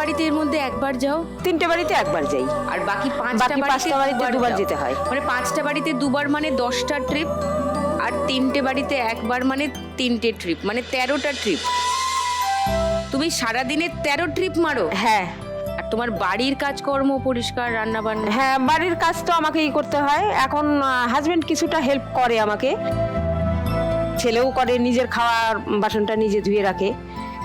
বাড়িতে এর মধ্যে একবার যাও? 3টে বাড়িতে একবার যাই, আর বাকি বাকি 5টা বাড়িতে দুবার যেতে হয়। মানে 5টা বাড়িতে দুবার মানে 10টা ট্রিপ, আর 3টে বাড়িতে একবার মানে 3টে ট্রিপ, মানে 13টা ট্রিপ। তুমি সারাদিনে 13 ট্রিপ মারো? হ্যাঁ। আর তোমার বাড়ির কাজকর্ম, পরিষ্কার, রান্না বান্না? হ্যাঁ, বাড়ির কাজ তো আমাকেই করতে হয়। এখন হাজবেন্ড কিছুটা হেল্প করে আমাকে, ছেলেও করে, নিজের খাওয়ার বাসনটা নিজে ধুয়ে রাখে,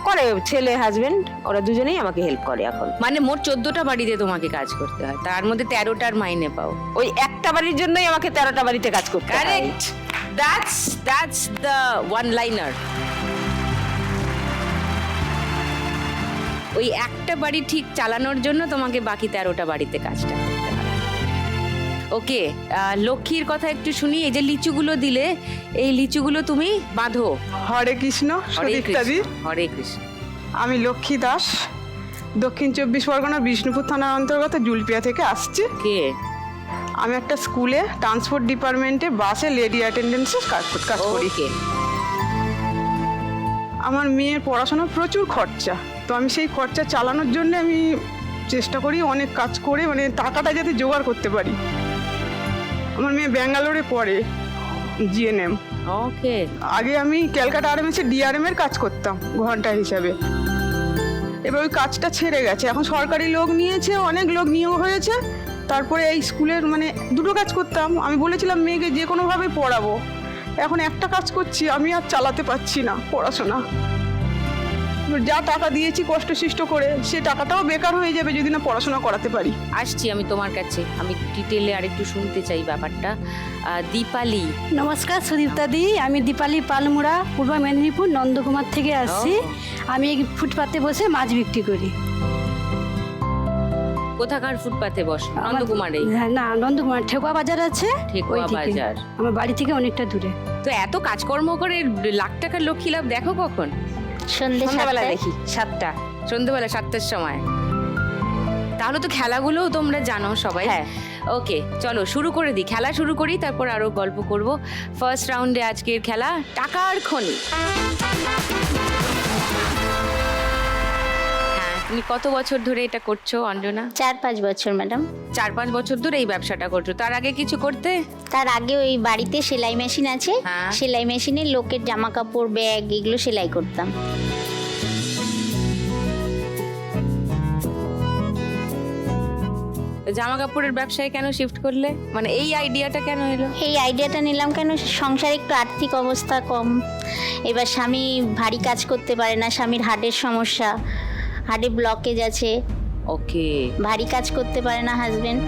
করে ছেলে হাজবেন্ড, ওরা দুজনেই আমাকে হেল্প করে এখন। মানে মোট 14টা বাড়িতে তোমাকে কাজ করতে হয়, তার মধ্যে 13টার মাইনে পাও? ওই একটা বাড়ির জন্যই আমাকে 13টা বাড়িতে কাজ করতে হয়। Correct, that's the one liner. ওই একটা বাড়ি ঠিক চালানোর জন্য তোমাকে বাকি 13টা বাড়িতে কাজটা করতে হয়। ওকে, লক্ষ্মীর কথা একটু শুনি। এই যে লিচুগুলো দিলে, এই লিচুগুলো তুমি বাঁধো। হরে কৃষ্ণ, সুদীপ্তাদি। হরে কৃষ্ণ। আমি লক্ষ্মী দাস, দক্ষিণ 24 পরগনা বিষ্ণুপুর থানার অন্তর্গত জুলপিয়া থেকে আসছি। কে? আমি একটা স্কুলে ট্রান্সপোর্ট ডিপার্টমেন্টে বাসে লেডি অ্যাটেন্ডেন্সের কাজ করি। ওকে। আমার মেয়ের পড়াশোনার প্রচুর খরচা, তো আমি সেই খরচা চালানোর জন্য আমি চেষ্টা করি অনেক কাজ করে, মানে টাকাটা যাতে জোগাড় করতে পারি। আমার মেয়ে ব্যাঙ্গালোরে পড়ে, জিএনএম। ওকে। আগে আমি ক্যালকাটা আরএমএসে ডিআরএম এর কাজ করতাম ঘন্টা হিসাবে। এবার ওই কাজটা ছেড়ে গেছে, এখন সরকারি লোক নিয়েছে, অনেক লোক নিয়োগ হয়েছে। তারপরে এই স্কুলের মানে দুটো কাজ করতাম। আমি বলেছিলাম মেয়েকে যে কোনোভাবে পড়াবো, এখন একটা কাজ করছি, আমি আর চালাতে পারছি না পড়াশোনা। যা টাকা দিয়েছি কষ্টসিষ্ট করে, সে টাকাটাও বেকার হয়ে যাবে যদি না পড়াশোনা করাতে পারি। আসছি আমি তোমার কাছে, আমি ডিটেলে আরেকটু শুনতে চাই ব্যাপারটা। দীপালি। নমস্কার সুদীপ্তাদি, আমি দীপালি পালমুড়া, পূর্ব মেদিনীপুর নন্দকুমার থেকে আসছি। আমি এই ফুটপাতে বসে মাছ বিক্রি করি। কোথাকার ফুটপাতে বস? নন্দকুমারেই? হ্যাঁ, না, নন্দকুমার ঠেকুয়া বাজার আছে, ঠেকুয়া ওই দিকে। বাজার। আমার বাড়ি থেকে অনেকটা দূরে। তো এত কাজকর্ম করে লাখ টাকার লক্ষ্মী লাভ দেখো কখন? সন্ধ্যাবেলা দেখি 7টা, সন্ধ্যেবেলা 7টার সময়। তাহলে তো খেলাগুলোও তোমরা জানো সবাই। হ্যাঁ। ওকে, চলো শুরু করে দিই, খেলা শুরু করি, তারপর আরো গল্প করব। ফার্স্ট রাউন্ডে আজকের খেলা টাকার খনি। হ্যাঁ, তুমি কত বছর ধরে এটা করছো অঞ্জনা? 4-5 বছর ম্যাডাম। 4-5 বছর ধরে এই ব্যবসাটা করছো। তার আগে কিছু করতে? তার আগে ওই বাড়িতে সেলাই মেশিন আছে, হ্যাঁ। সেলাই মেশিনে লোকের জামা কাপড়, ব্যাগ এগুলো সেলাই করতাম। জামা কাপড়ের ব্যবসায় কেন শিফট করলে? মানে এই আইডিয়াটা কেন এলো? এই আইডিয়াটা নিলাম কেন, সংসারে একটু আর্থিক অবস্থা কম। এবার স্বামী ভারী কাজ করতে পারে না, স্বামীর হার্টের সমস্যা, হার্টে ব্লকেজ আছে, ওকে। ভারী কাজ করতে পারে না হাজবেন্ড।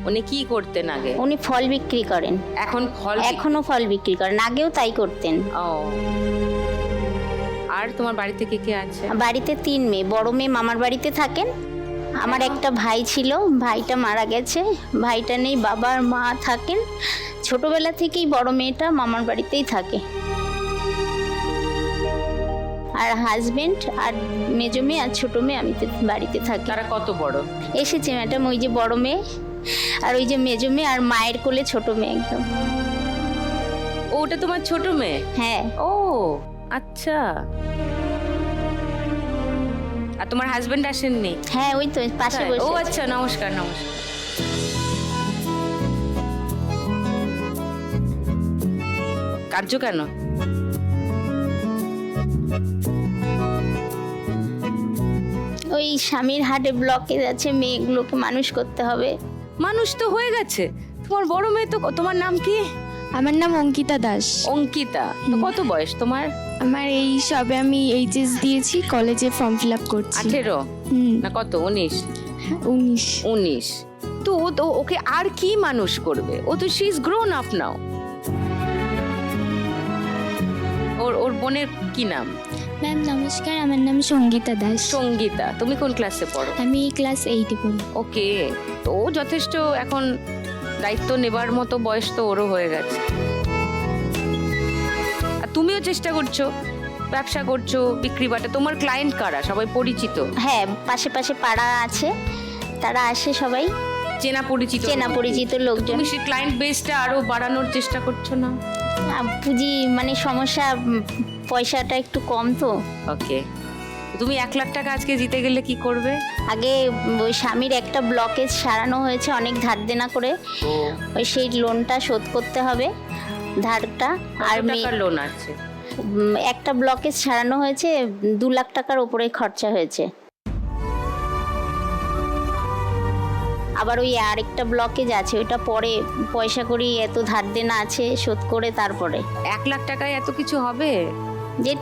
উনি কি করতেন আগে? উনি ফল বিক্রি করেন। এখন ফল এখনো ফল বিক্রি করেন, আগেও তাই করতেন। ও। আর তোমার বাড়িতে কে কে আছে? বাড়িতে 3 মেয়ে, বড় মেয়ে মামার বাড়িতে থাকেন। আমার একটা ভাই ছিল, ভাইটা মারা গেছে, ভাইটা নেই, বাবা আর মা থাকেন। ছোটবেলা থেকেই বড় মেয়েটা মামার বাড়িতেই থাকে। আর হাজবেন্ড আর মেজো মেয়ে আর ছোট মেয়ে আমি বাড়িতে থাকি। তারা কত বড়? এসেছে ম্যাডাম, ওই যে বড় মেয়ে আর ওই যে মেজো মেয়ে আর মায়ের কোলে ছোট মেয়ে একদম। ওটা তোমার ছোট মেয়ে? হ্যাঁ। ও আচ্ছা। আর তোমার হাজবেন্ড আসেননি? হ্যাঁ, ওই তো পাশে বসে ও আছে। আচ্ছা, নমস্কার নমস্কার। কার্য কেন? ওই স্বামীর হার্টে ব্লকেজ আছে, মেয়েগুলোকে মানুষ করতে হবে। মানুষ তো হয়ে গেছে। তোমার বড় মেয়ে তো, তোমার নাম কি? আমার নাম অঙ্কিতা দাস। অঙ্কিতা। তো কত বয়স তোমার? আমার এই সবে আমি এইচএস দিয়েছি, কলেজে ফর্ম ফিল আপ করছি। 18 না কত? 19? 19। তো ও তো, ওকে আর কি মানুষ করবে? ও তো she is grown up now. ওর বোনের কি নাম? ম্যাম নমস্কার, আমার নাম সঙ্গীতা দাস। সঙ্গীতা। তুমি কোন ক্লাসে পড়ো? আমি ক্লাস 8-এ পড়ি। ওকে। তো ও যথেষ্ট এখন দায়িত্ব নেবার মতো বয়স তো ওরও হয়ে গেছে। আর তুমিও চেষ্টা করছো, ব্যবসা করছো, বিক্রি বাটা। তোমার ক্লায়েন্ট কারা? সবাই পরিচিত? হ্যাঁ, পাশে পাশে পাড়া আছে, তারা আসে সবাই, চেনা পরিচিত? চেনা পরিচিত লোকজন। তুমি সেই ক্লায়েন্ট বেসটা আরো বাড়ানোর চেষ্টা করছো না? পুঁজি মানে সমস্যা, পয়সাটা একটু কম তো। ওকে। তুমি 1 লাখ টাকা আজকে জিতে গেলে কি করবে? আগে ওই স্বামীর একটা ব্লকেজ সারানো হয়েছে অনেক ধার দেনা করে, ওই সেই লোনটা শোধ করতে হবে ধারটা। আর কত টাকার লোন আছে? একটা ব্লকেজ সারানো হয়েছে, 2 লাখ টাকার উপরে খরচা হয়েছে। আবার ওই আরেকটা ব্লকেজ আছে, ওইটা পরে পয়সা করি এত ধার দেনা আছে শোধ করে তারপরে। 1 লাখ টাকায় এত কিছু হবে? যে